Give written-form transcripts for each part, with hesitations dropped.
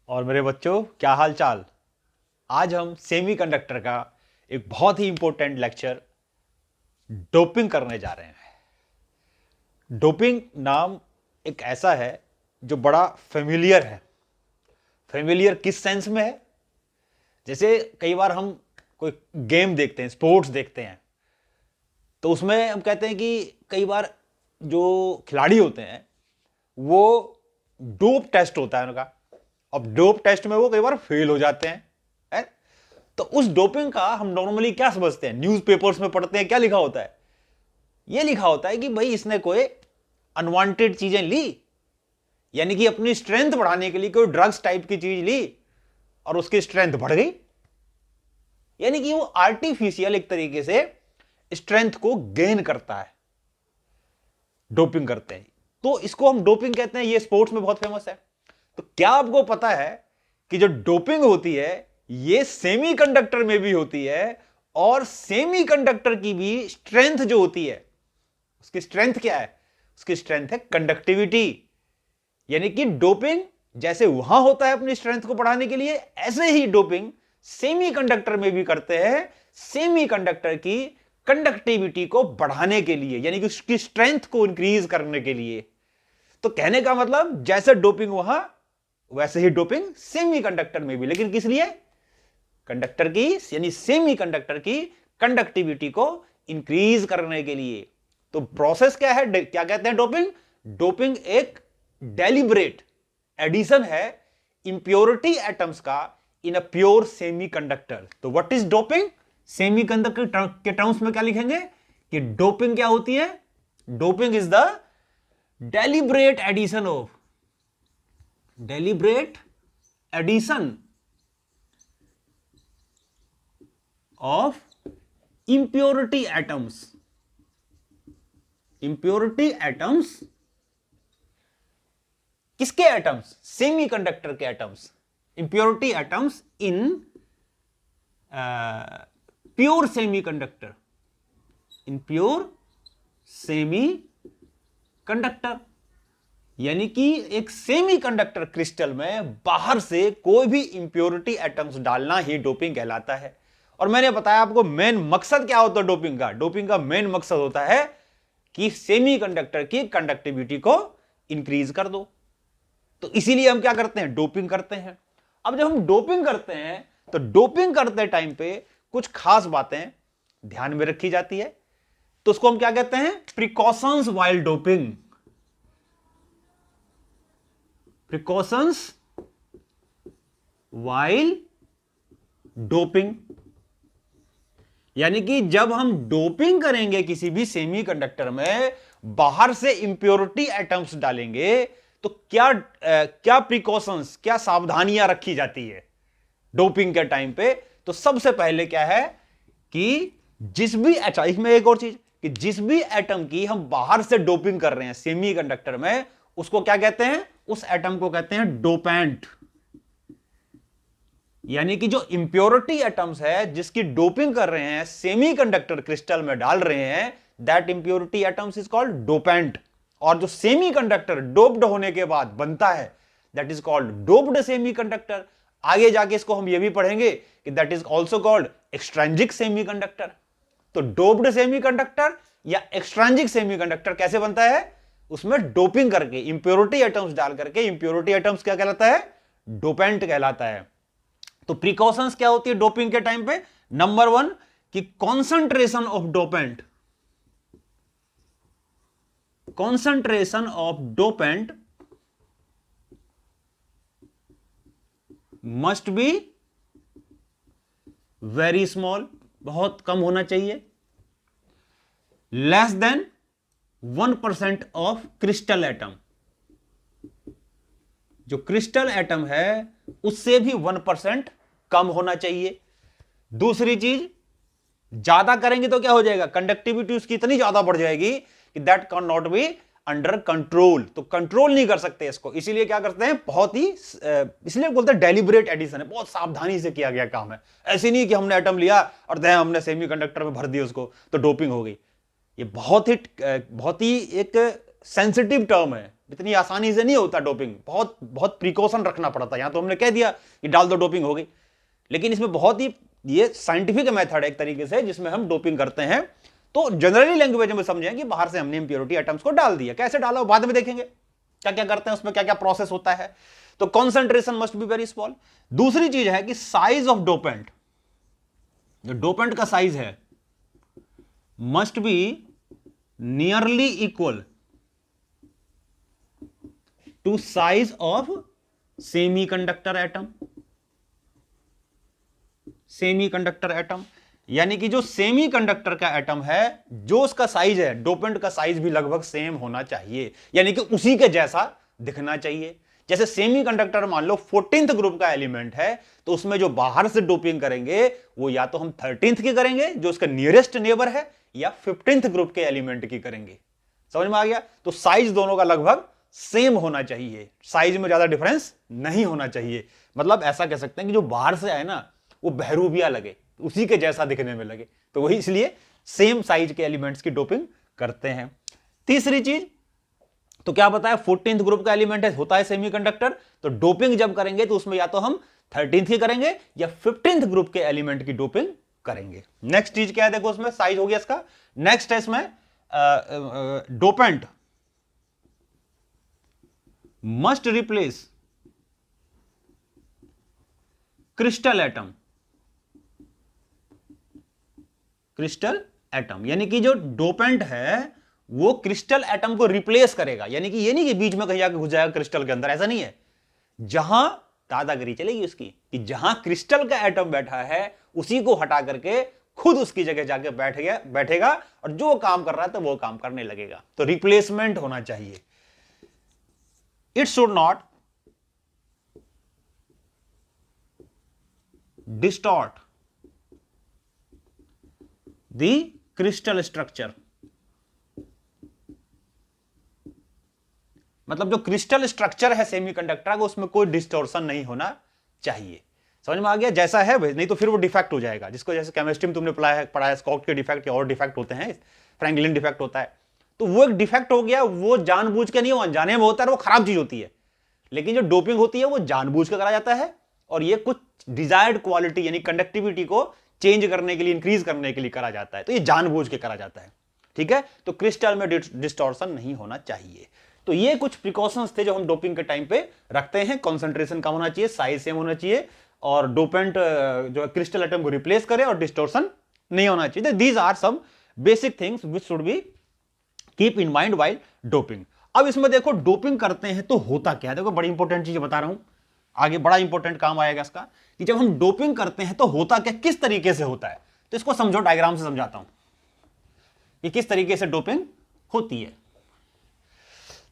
और मेरे बच्चों, क्या हाल चाल। आज हम सेमीकंडक्टर का एक बहुत ही इंपॉर्टेंट लेक्चर डोपिंग करने जा रहे हैं। डोपिंग नाम एक ऐसा है जो बड़ा फेमिलियर है। फेमिलियर किस सेंस में है? जैसे कई बार हम कोई गेम देखते हैं, स्पोर्ट्स देखते हैं, तो उसमें हम कहते हैं कि कई बार जो खिलाड़ी होते हैं वो डोप टेस्ट होता है उनका। अब डोप टेस्ट में वो कई बार फेल हो जाते हैं, है? तो उस डोपिंग का हम नॉर्मली क्या समझते हैं? न्यूज़पेपर्स में पढ़ते हैं, क्या लिखा होता है? ये लिखा होता है कि भाई इसने कोई अनवांटेड चीजें ली, यानी कि अपनी स्ट्रेंथ बढ़ाने के लिए कोई ड्रग्स टाइप की चीज ली और उसकी स्ट्रेंथ बढ़ गई, यानी कि वो आर्टिफिशियल एक तरीके से स्ट्रेंथ को गेन करता है, डोपिंग करते हैं। तो इसको हम डोपिंग कहते हैं। ये स्पोर्ट्स में बहुत फेमस है। तो क्या आपको पता है कि जो डोपिंग होती है ये सेमीकंडक्टर में भी होती है, और सेमीकंडक्टर की भी स्ट्रेंथ जो होती है, उसकी स्ट्रेंथ क्या है? उसकी स्ट्रेंथ है कंडक्टिविटी। यानी कि डोपिंग जैसे वहां होता है अपनी स्ट्रेंथ को बढ़ाने के लिए, ऐसे ही डोपिंग सेमीकंडक्टर में भी करते हैं, सेमीकंडक्टर की कंडक्टिविटी को बढ़ाने के लिए, यानी कि उसकी स्ट्रेंथ को इंक्रीज करने के लिए। तो कहने का मतलब जैसे डोपिंग वहां, वैसे ही डोपिंग सेमीकंडक्टर में भी, लेकिन किस लिए? कंडक्टर की यानी सेमीकंडक्टर की कंडक्टिविटी को इंक्रीज करने के लिए। तो प्रोसेस क्या है? क्या कहते हैं डोपिंग? डोपिंग एक डेलिब्रेट एडिशन है इंप्योरिटी एटम्स का इन अ प्योर सेमीकंडक्टर। तो व्हाट इज डोपिंग? सेमीकंडक्टर के टर्म्स में क्या लिखेंगे कि डोपिंग क्या होती है? Doping is the deliberate addition of impurity atoms किसके एटम्स? सेमीकंडक्टर के atoms. impurity atoms in pure semiconductor, यानी कि एक सेमीकंडक्टर क्रिस्टल में बाहर से कोई भी इंप्योरिटी एटम्स डालना ही डोपिंग कहलाता है। और मैंने बताया आपको मेन मकसद क्या होता है डोपिंग का। डोपिंग का मेन मकसद होता है कि सेमीकंडक्टर की कंडक्टिविटी को इंक्रीज कर दो। तो इसीलिए हम क्या करते हैं? डोपिंग करते हैं। अब जब हम डोपिंग करते हैं तो डोपिंग करते टाइम पे कुछ खास बातें ध्यान में रखी जाती है। तो उसको हम क्या कहते हैं? Precautions while doping. Precautions while doping, यानी कि जब हम डोपिंग करेंगे किसी भी सेमीकंडक्टर में, बाहर से इंप्योरिटी एटम्स डालेंगे, तो क्या प्रिकॉशंस, क्या सावधानियां रखी जाती है डोपिंग के टाइम पे? तो सबसे पहले क्या है कि जिस भी इसमें एक और चीज कि जिस भी एटम की हम बाहर से डोपिंग कर रहे हैं सेमीकंडक्टर में, उसको क्या कहते हैं? उस एटम को कहते हैं डोपेंट। यानी कि जो इंप्योरिटी एटम्स है जिसकी डोपिंग कर रहे हैं, सेमीकंडक्टर क्रिस्टल में डाल रहे हैं, that impurity atoms is called dopant. और जो सेमीकंडक्टर डोप्ड होने के बाद बनता है, that is called doped semiconductor. आगे जाके इसको हम ये भी पढ़ेंगे कि that is also called extrinsic semiconductor. तो डोप्ड सेमीकंडक्टर या एक्सट्रिंसिक सेमीकंडक्टर कैसे बनता है? उसमें डोपिंग करके, इंप्योरिटी एटम्स डाल करके। इंप्योरिटी एटम्स क्या कहलाता है? डोपेंट कहलाता है। तो प्रिकॉशंस क्या होती है डोपिंग के टाइम पे? नंबर 1 कि concentration of dopant must be very small, बहुत कम होना चाहिए। Less than 1% of crystal atom, जो क्रिस्टल एटम है उससे भी 1% कम होना चाहिए। दूसरी चीज, ज्यादा करेंगे तो क्या हो जाएगा? कंडक्टिविटी उसकी इतनी ज्यादा बढ़ जाएगी कि that can not be under control. तो कंट्रोल नहीं कर सकते इसको, इसीलिए क्या करते हैं? बहुत ही, इसलिए बोलते हैं डेलिब्रेट एडिशन है, बहुत सावधानी से किया गया काम है। ऐसे नहीं कि हमने एटम लिया और हमने सेमीकंडक्टर में भर दिया उसको तो डोपिंग हो गई। ये बहुत ही एक सेंसिटिव टर्म है, इतनी आसानी से नहीं होता डोपिंग, बहुत बहुत प्रिकॉशन रखना पड़ता है। यहां तो हमने कह दिया कि डाल दो डोपिंग होगी, लेकिन इसमें बहुत ही ये साइंटिफिक मेथड है एक तरीके से जिसमें हम डोपिंग करते हैं। तो जनरली लैंग्वेज में समझें कि बाहर से हमने इंप्योरिटी आइटम्स को डाल दिया, कैसे डाला बाद में देखेंगे क्या क्या करते हैं, उसमें क्या क्या प्रोसेस होता है। तो concentration must be very small. दूसरी चीज है कि साइज ऑफ डोपेंट, जो डोपेंट का साइज है must be nearly equal to size of semiconductor atom. Semiconductor atom यानी कि जो सेमीकंडक्टर का एटम है, जो उसका साइज है, डोपेंट का साइज भी लगभग सेम होना चाहिए, यानी कि उसी के जैसा दिखना चाहिए। जैसे सेमीकंडक्टर मान लो 14th ग्रुप का एलिमेंट है, तो उसमें जो बाहर से डोपिंग करेंगे वो या तो हम 13th की करेंगे जो उसका नियरेस्ट नेबर है, या 15th ग्रुप के एलिमेंट की करेंगे। समझ में आ गया? तो साइज दोनों का लगभग सेम होना चाहिए, साइज में ज्यादा डिफरेंस नहीं होना चाहिए। मतलब ऐसा कह सकते हैं कि जो बाहर से आए ना वो बहरूपिया लगे, उसी के जैसा दिखने में लगे, तो वही इसलिए सेम साइज के एलिमेंट्स की डोपिंग करते हैं। तीसरी चीज तो क्या बताया, 14th ग्रुप का एलिमेंट है, होता है सेमीकंडक्टर, तो डोपिंग जब करेंगे तो उसमें या तो हम 13th की करेंगे या 15th ग्रुप के एलिमेंट की डोपिंग करेंगे। नेक्स्ट चीज क्या है, देखो उसमें साइज हो गया इसका। नेक्स्ट है इसमें dopant must replace crystal atom. Crystal atom यानी कि जो डोपेंट है वो क्रिस्टल एटम को रिप्लेस करेगा, यानी कि ये नहीं कि बीच में कहीं जाकर घुस जाएगा क्रिस्टल के अंदर, ऐसा नहीं है। जहां दादागिरी चलेगी उसकी कि जहां क्रिस्टल का एटम बैठा है उसी को हटा करके खुद उसकी जगह जाके बैठेगा और जो काम कर रहा है तो वो काम करने लगेगा। तो रिप्लेसमेंट होना चाहिए। It should not distort the crystal structure. मतलब जो क्रिस्टल स्ट्रक्चर है सेमीकंडक्टर का उसमें कोई डिस्टॉर्शन नहीं होना चाहिए। समझ में आ गया? जैसा है नहीं तो फिर वो डिफेक्ट हो जाएगा, जिसको जैसे केमिस्ट्री में तुमने पढ़ा है स्कॉट के डिफेक्ट या और डिफेक्ट होते हैं, फ्रैंकलिन डिफेक्ट होता है, तो वो एक डिफेक्ट हो गया, वो जानबूझ के नहीं, वो अनजाने में होता है, वो खराब चीज होती है। लेकिन जो डोपिंग होती है वो जानबूझ के करा जाता है, और ये कुछ डिजायर्ड क्वालिटी यानी कंडक्टिविटी को चेंज करने के लिए, इंक्रीज करने के लिए करा जाता है, तो ये जानबूझ के करा जाता है। ठीक है, तो क्रिस्टल में डिस्टॉर्शन नहीं होना चाहिए। तो ये कुछ प्रिकॉशंस थे जो हम डोपिंग के टाइम पे रखते हैं। कॉन्सेंट्रेशन कम होना चाहिए, साइज सेम होना चाहिए, और डोपेंट जो क्रिस्टल एटम को रिप्लेस करे, और डिस्टॉर्शन नहीं होना चाहिए। These are some basic things which should be keep in mind while doping. अब इसमें देखो डोपिंग करते हैं तो होता क्या है, देखो बड़ी इंपॉर्टेंट चीज बता रहा हूं, आगे बड़ा इंपॉर्टेंट काम आएगा इसका, कि जब हम डोपिंग करते हैं तो होता क्या, किस तरीके से होता है। तो इसको समझो, डायग्राम से समझाता हूं कि किस तरीके से डोपिंग होती है।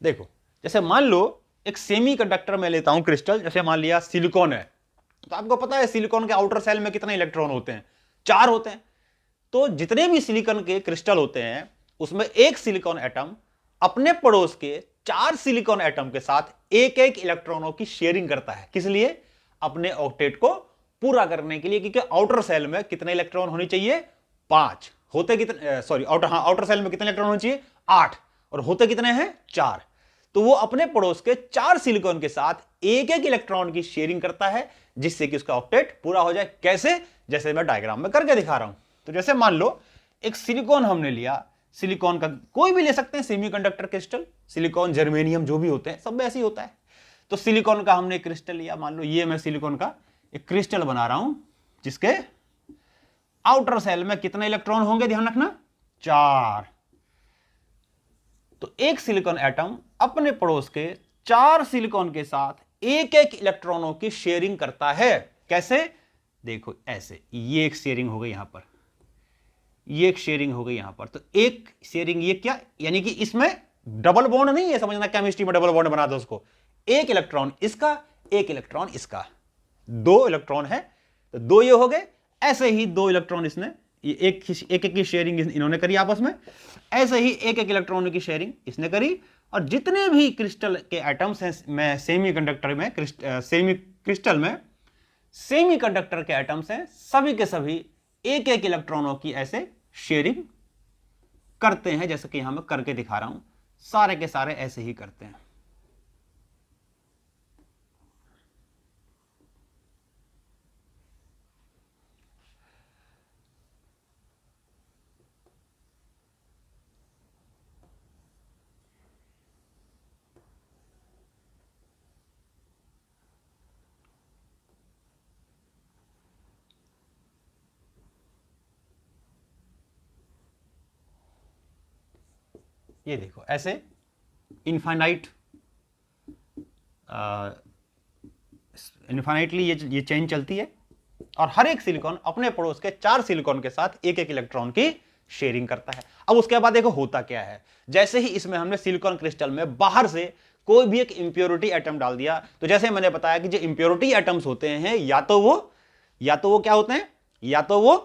देखो जैसे मान लो एक सेमीकंडक्टर में लेता हूं क्रिस्टल, जैसे मान लिया सिलिकॉन है, तो आपको पता है सिलिकॉन के आउटर सेल में कितने इलेक्ट्रॉन होते हैं, 4 होते हैं। तो जितने भी सिलिकॉन के क्रिस्टल होते हैं उसमें एक सिलिकॉन एटम अपने पड़ोस के 4 सिलिकॉन एटम के साथ एक एक इलेक्ट्रॉनों की शेयरिंग करता है। किस लिए? अपने ऑक्टेट को पूरा करने के लिए, क्योंकि आउटर सेल में कितने इलेक्ट्रॉन होने चाहिए, 5 होते कितने, सॉरी आउटर सेल में कितने इलेक्ट्रॉन होने चाहिए, 8, और होते कितने हैं, 4। तो वो अपने पड़ोस के 4 सिलिकॉन के साथ एक एक इलेक्ट्रॉन की शेयरिंग करता है, जिससे कि उसका ऑक्टेट पूरा हो जाए। कैसे? जैसे मैं डायग्राम में करके दिखा रहा हूं। तो जैसे मान लो एक सिलिकॉन हमने लिया, सिलिकॉन का कोई भी ले सकते हैं सेमीकंडक्टर क्रिस्टल, सिलिकॉन जर्मेनियम जो भी होते हैं सब में ऐसे ही होता है। तो सिलिकॉन का हमने क्रिस्टल लिया, मान लो ये मैं सिलिकॉन का एक क्रिस्टल बना रहा हूं, जिसके आउटर सेल में कितने इलेक्ट्रॉन होंगे, ध्यान रखना, 4। तो एक सिलिकॉन एटम अपने पड़ोस के 4 सिलिकॉन के साथ एक एक इलेक्ट्रॉनों की शेयरिंग करता है। कैसे? देखो ऐसे, ये एक शेयरिंग हो गई यहां पर, ये एक शेयरिंग हो गई यहां पर, तो एक शेयरिंग ये क्या, यानी कि इसमें डबल बॉन्ड नहीं है, समझना केमिस्ट्री में डबल बॉन्ड बना दो उसको, एक इलेक्ट्रॉन इसका, एक इलेक्ट्रॉन इसका, 2 इलेक्ट्रॉन है, तो 2 ये हो गए। ऐसे ही 2 इलेक्ट्रॉन इसने, ये एक एक की शेयरिंग इन्होंने करी आपस में, ऐसे ही एक एक इलेक्ट्रॉन की शेयरिंग इसने करी। और जितने भी क्रिस्टल के एटम्स हैं सेमीकंडक्टर में, क्रिस्टल में सेमीकंडक्टर के एटम्स हैं, सभी के सभी एक एक इलेक्ट्रॉनों की ऐसे शेयरिंग करते हैं, जैसे कि यहां मैं करके दिखा रहा हूं, सारे के सारे ऐसे ही करते हैं। ये देखो ऐसे इन्फाइनाइटली ये चेन चलती है और हर एक सिलिकॉन अपने पड़ोस के 4 सिलिकॉन के साथ एक एक इलेक्ट्रॉन की शेयरिंग करता है। अब उसके बाद देखो होता क्या है, जैसे ही इसमें हमने सिलिकॉन क्रिस्टल में बाहर से कोई भी एक इंप्योरिटी एटम डाल दिया, तो जैसे मैंने बताया कि जो इंप्योरिटी एटम्स होते हैं या तो वो क्या होते हैं, या तो वो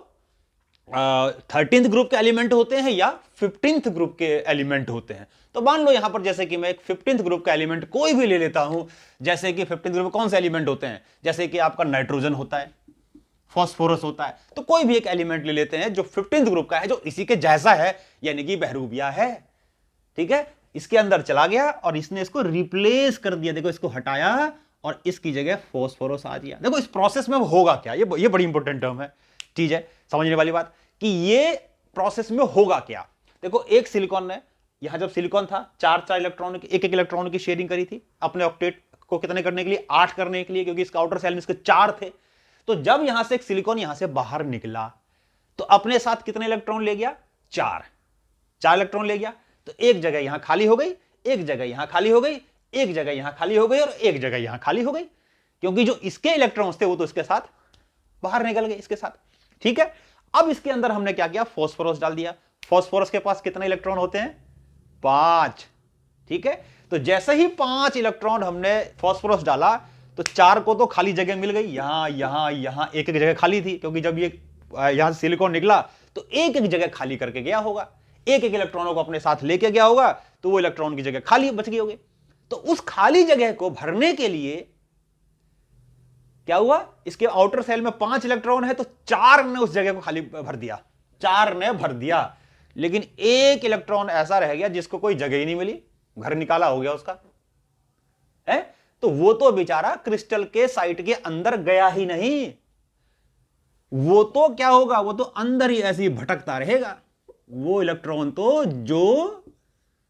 13th ग्रुप के एलिमेंट होते हैं या 15th ग्रुप के एलिमेंट होते हैं। तो मान लो यहां पर जैसे कि मैं एक 15th ग्रुप का एलिमेंट कोई भी ले लेता हूं, जैसे कि 15th ग्रुप में कौन से एलिमेंट होते हैं, जैसे कि आपका नाइट्रोजन होता है, फास्फोरस होता है, तो कोई भी एक एलिमेंट ले लेते हैं जो 15th ग्रुप का है, जो इसी के जैसा है, यानी कि बहरूपिया है। ठीक है, इसके अंदर चला गया और इसने इसको रिप्लेस कर दिया, देखो इसको हटाया और इसकी जगह फास्फोरस आ गया। देखो इस प्रोसेस में होगा क्या, ये बड़ी इंपॉर्टेंट टर्म है, चीज है समझने वाली बात कि ये प्रोसेस में होगा क्या। देखो एक सिलिकॉन ने यहां जब सिलिकॉन था 4 इलेक्ट्रॉन की एक इलेक्ट्रॉन की शेयरिंग करी थी अपने ऑक्टेट को कितने करने के लिए, 8 करने के लिए, क्योंकि इसका आउटर सेल में इसके 4 थे। तो जब यहां से एक सिलिकॉन यहां से बाहर निकला तो अपने साथ कितने इलेक्ट्रॉन ले गया, 4 इलेक्ट्रॉन ले गया। तो एक जगह यहां खाली हो गई, एक जगह यहां खाली हो गई, एक जगह यहां खाली हो गई और एक जगह यहां खाली हो गई, क्योंकि जो इसके इलेक्ट्रॉन्स थे वो तो इसके साथ बाहर निकल गए इसके साथ। ठीक है, अब इसके अंदर हमने क्या किया, फास्फोरस डाल दिया। फास्फोरस के पास कितने इलेक्ट्रॉन होते हैं, 5। ठीक है, तो जैसे ही 5 इलेक्ट्रॉन हमने फास्फोरस डाला तो 4 को तो खाली जगह मिल गई, यहां एक एक जगह खाली थी, क्योंकि जब ये यहां से सिलिकॉन निकला तो एक एक जगह खाली करके गया होगा, एक एक इलेक्ट्रॉनों को अपने साथ लेके गया होगा, तो वो इलेक्ट्रॉन की जगह खाली बच गई होगी। तो उस खाली जगह को भरने के लिए क्या हुआ, इसके आउटर सेल में 5 इलेक्ट्रॉन है तो 4 ने उस जगह को खाली भर दिया, 4 ने भर दिया, लेकिन एक इलेक्ट्रॉन ऐसा रह गया जिसको कोई जगह ही नहीं मिली, घर निकाला हो गया उसका है। तो वो तो बेचारा क्रिस्टल के साइट के अंदर गया ही नहीं, वो तो क्या होगा, वो तो अंदर ही ऐसे ही भटकता रहेगा। वो इलेक्ट्रॉन तो जो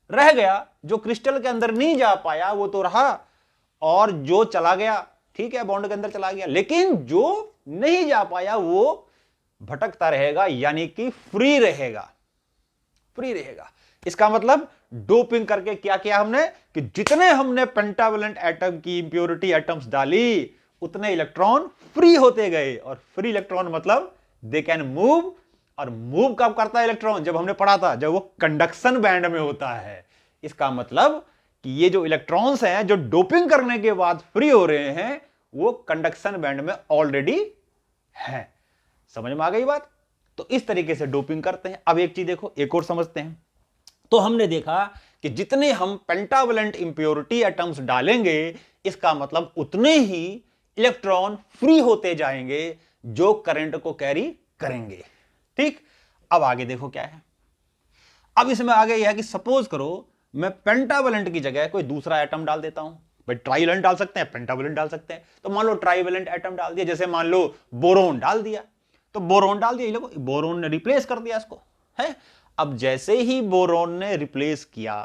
रह गया, जो क्रिस्टल के अंदर नहीं जा पाया वो तो रहा, और जो चला गया ठीक है बॉन्ड के अंदर चला गया, लेकिन जो नहीं जा पाया वो भटकता रहेगा, यानी कि फ्री रहेगा। इसका मतलब डोपिंग करके क्या किया हमने कि जितने हमने पेंटावलेंट एटम की इंप्योरिटी एटम्स डाली उतने इलेक्ट्रॉन फ्री होते गए। और फ्री इलेक्ट्रॉन मतलब दे कैन मूव, और मूव कब करता है इलेक्ट्रॉन, जब हमने पढ़ा था, जब वो कंडक्शन बैंड में होता है। इसका मतलब कि ये जो इलेक्ट्रॉन्स हैं जो डोपिंग करने के बाद फ्री हो रहे हैं वो कंडक्शन बैंड में ऑलरेडी है। समझ में आ गई बात। तो इस तरीके से डोपिंग करते हैं। अब एक चीज देखो, एक और समझते हैं। तो हमने देखा कि जितने हम पेंटावलेंट इंप्योरिटी एटम्स डालेंगे इसका मतलब उतने ही इलेक्ट्रॉन फ्री होते जाएंगे जो करंट को कैरी करेंगे। ठीक, अब आगे देखो क्या है। अब इसमें आगे यह है कि सपोज करो मैं पेंटावलेंट की जगह कोई दूसरा एटम डाल देता हूं। भाई ट्राइवेलेंट डाल सकते हैं, पेंटावलेंट डाल सकते हैं। तो मान लो ट्राइवेलेंट एटम डाल दिया, जैसे मान लो बोरोन डाल दिया, तो बोरोन डाल दिया, बोरोन ने रिप्लेस कर दिया इसको है। अब जैसे ही बोरोन ने रिप्लेस किया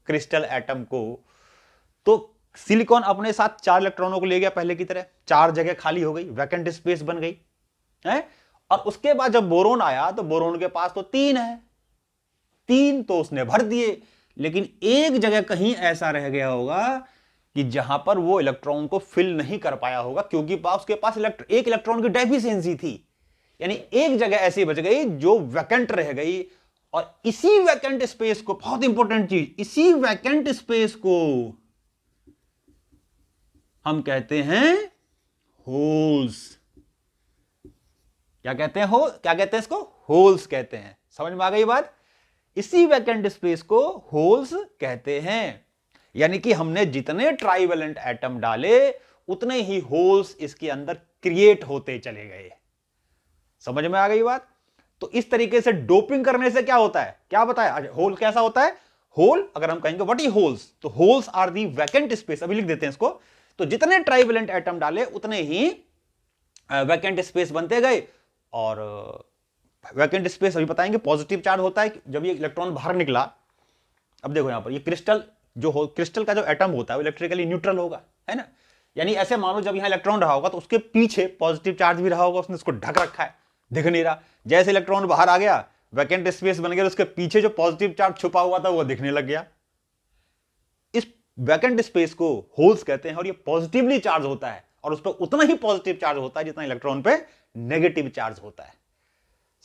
क्रिस्टल एटम को, तो सिलिकॉन अपने साथ 4 इलेक्ट्रॉनों को ले गया पहले की तरह, 4 जगह खाली हो गई, वैकेंट स्पेस बन गई है। और उसके बाद जब बोरोन आया तो बोरोन के पास तो 3 है, 3 तो उसने भर दिए, लेकिन एक जगह कहीं ऐसा रह गया होगा कि जहां पर वो इलेक्ट्रॉन को फिल नहीं कर पाया होगा, क्योंकि उसके पास एक इलेक्ट्रॉन की डेफिशिएंसी थी। यानी एक जगह ऐसी बच गई जो वैकेंट रह गई, और इसी वैकेंट स्पेस को, बहुत इंपॉर्टेंट चीज, इसी वैकेंट स्पेस को हम कहते हैं होल्स। क्या कहते हैं, क्या कहते हैं इसको, होल्स कहते हैं। समझ में आ गई बात। इसी वैकेंट स्पेस को होल्स कहते हैं। यानी कि हमने जितने ट्राइवेलेंट एटम डाले उतने ही होल्स इसके अंदर क्रिएट होते चले गए। समझ में आ गई बात। तो इस तरीके से डोपिंग करने से क्या होता है, क्या बताया, होल कैसा होता है। होल अगर हम कहेंगे व्हाट इज होल्स, तो holes are the vacant space. अभी लिख देते हैं इसको। तो जितने ट्राइवेलेंट एटम डाले उतने ही वैकेंट स्पेस बनते गए। और वैकेंट स्पेस अभी बताएंगे पॉजिटिव चार्ज होता है जब ये इलेक्ट्रॉन बाहर निकला। अब देखो यहां पर ये क्रिस्टल क्रिस्टल का जो एटम होता है वो इलेक्ट्रिकली न्यूट्रल होगा, है ना। यानी ऐसे मानो जब यहां इलेक्ट्रॉन रहा होगा तो उसके पीछे पॉजिटिव चार्ज भी रहा होगा, उसने उसको ढक रखा है, दिख नहीं रहा। जैसे इलेक्ट्रॉन बाहर आ गया वैकेंट स्पेस बन गया, उसके पीछे जो पॉजिटिव चार्ज छुपा हुआ था वो दिखने लग गया। इस वैकेंट स्पेस को होल्स कहते हैं और ये पॉजिटिवली चार्ज होता है और उस पर उतना ही पॉजिटिव चार्ज होता है जितना इलेक्ट्रॉन पे नेगेटिव चार्ज होता है।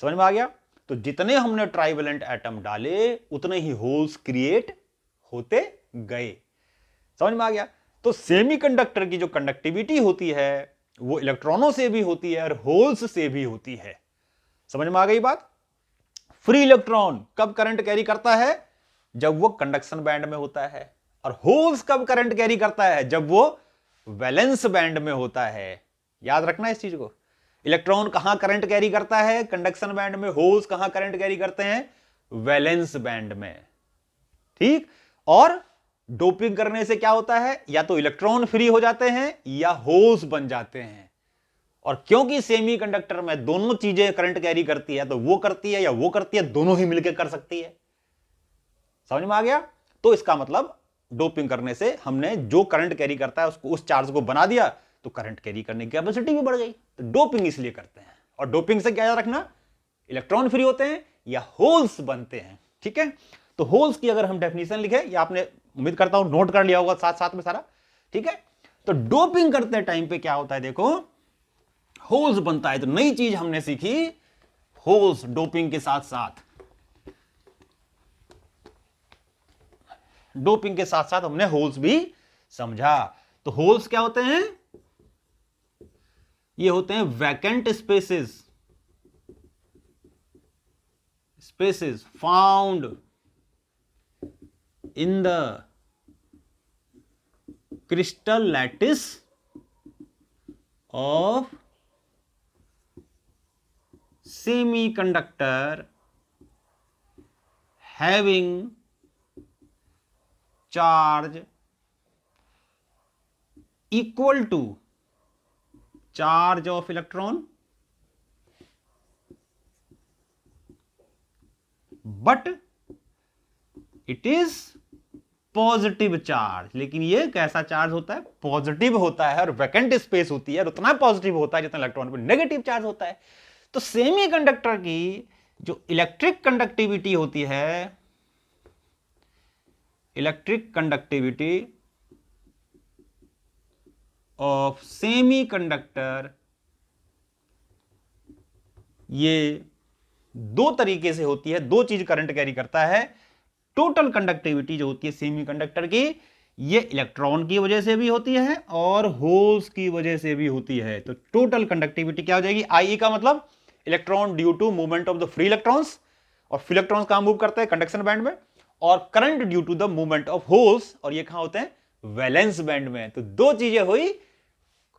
समझ में आ गया? तो जितने हमने ट्राइवेलेंट एटम डाले उतने ही होल्स क्रिएट होते गए। समझ में आ गया? तो सेमीकंडक्टर की जो कंडक्टिविटी होती है वो इलेक्ट्रॉनों से भी होती है और होल्स से भी होती है। समझ में आ गई बात? फ्री इलेक्ट्रॉन कब करंट कैरी करता है? जब वो कंडक्शन बैंड में होता है। और होल्स कब करंट कैरी करता है? जब वो वैलेंस बैंड में होता है। याद रखना इस चीज को। इलेक्ट्रॉन कहां करंट कैरी करता है? कंडक्शन बैंड में। होल्स कहां करंट कैरी करते हैं? वैलेंस बैंड में। ठीक। और डोपिंग करने से क्या होता है? या तो इलेक्ट्रॉन फ्री हो जाते हैं या होल्स बन जाते हैं। और क्योंकि सेमीकंडक्टर में दोनों चीजें करंट कैरी करती है, तो वो करती है या वो करती है, दोनों ही मिलकर कर सकती है। समझ में आ गया? तो इसका मतलब डोपिंग करने से हमने जो करंट कैरी करता है उसको, उस चार्ज को बना दिया, तो करंट कैरी करने की कैपेसिटी भी बढ़ गई। तो डोपिंग इसलिए करते हैं। और डोपिंग से क्या याद रखना? इलेक्ट्रॉन फ्री होते हैं या होल्स बनते हैं। ठीक है। तो होल्स की अगर हम डेफिनेशन लिखे, या आपने उम्मीद करता हूं नोट कर लिया होगा साथ साथ में सारा। ठीक है। तो डोपिंग करते टाइम पे क्या होता है? देखो, होल्स बनता है। तो नई चीज हमने सीखी, होल्स डोपिंग के साथ साथ, डोपिंग के साथ साथ हमने होल्स भी समझा। तो होल्स क्या होते हैं? ये होते हैं vacant spaces, spaces found in the crystal lattice of semiconductor having charge equal to charge of electron but it is positive charge. लेकिन ये कैसा चार्ज होता है? पॉजिटिव होता है। और वैकेंट स्पेस होती है और उतना पॉजिटिव होता है जितना इलेक्ट्रॉन पर नेगेटिव चार्ज होता है। तो सेमीकंडक्टर की जो इलेक्ट्रिक कंडक्टिविटी होती है, इलेक्ट्रिक कंडक्टिविटी ऑफ सेमीकंडक्टर, ये दो तरीके से होती है। दो चीज करंट कैरी करता है। टोटल कंडक्टिविटी जो होती है सेमीकंडक्टर की, ये इलेक्ट्रॉन की वजह से भी होती है और होल्स की वजह से भी होती है। तो टोटल कंडक्टिविटी क्या हो जाएगी? आई का मतलब electron due to movement of the free electrons, और फ्री इलेक्ट्रॉन्स कहां मूव करते हैं? कंडक्शन बैंड में। और current due to the movement of holes, और ये कहां होते हैं? वैलेंस बैंड में। तो दो चीजें हुई।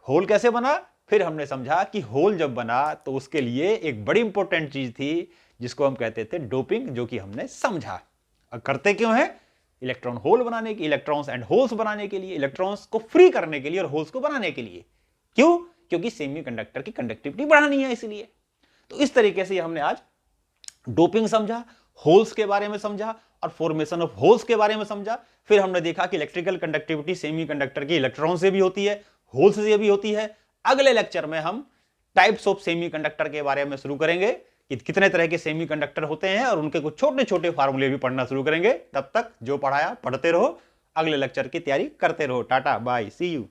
होल कैसे बना? फिर हमने समझा कि होल जब बना तो उसके लिए एक बड़ी इंपॉर्टेंट चीज थी जिसको हम कहते थे डोपिंग, जो कि हमने समझा। करते क्यों है? इलेक्ट्रॉन होल बनाने के, इलेक्ट्रॉन्स एंड होल्स बनाने के लिए, इलेक्ट्रॉन्स को फ्री करने के लिए और होल्स को बनाने के लिए। क्यों? क्योंकि सेमीकंडक्टर की कंडक्टिविटी बढ़ानी है इसलिए। तो इस तरीके से हमने आज डोपिंग समझा, होल्स के बारे में समझा और फॉर्मेशन ऑफ होल्स के बारे में समझा। फिर हमने देखा कि इलेक्ट्रिकल कंडक्टिविटी सेमीकंडक्टर की इलेक्ट्रॉन से भी होती है, होल्स से भी होती है। अगले लेक्चर में हम टाइप्स ऑफ सेमीकंडक्टर के बारे में शुरू करेंगे कि कितने तरह के सेमीकंडक्टर होते हैं और उनके कुछ छोटे छोटे फार्मूले भी पढ़ना शुरू करेंगे। तब तक जो पढ़ाया पढ़ते रहो, अगले लेक्चर की तैयारी करते रहो। Tata bye, see you.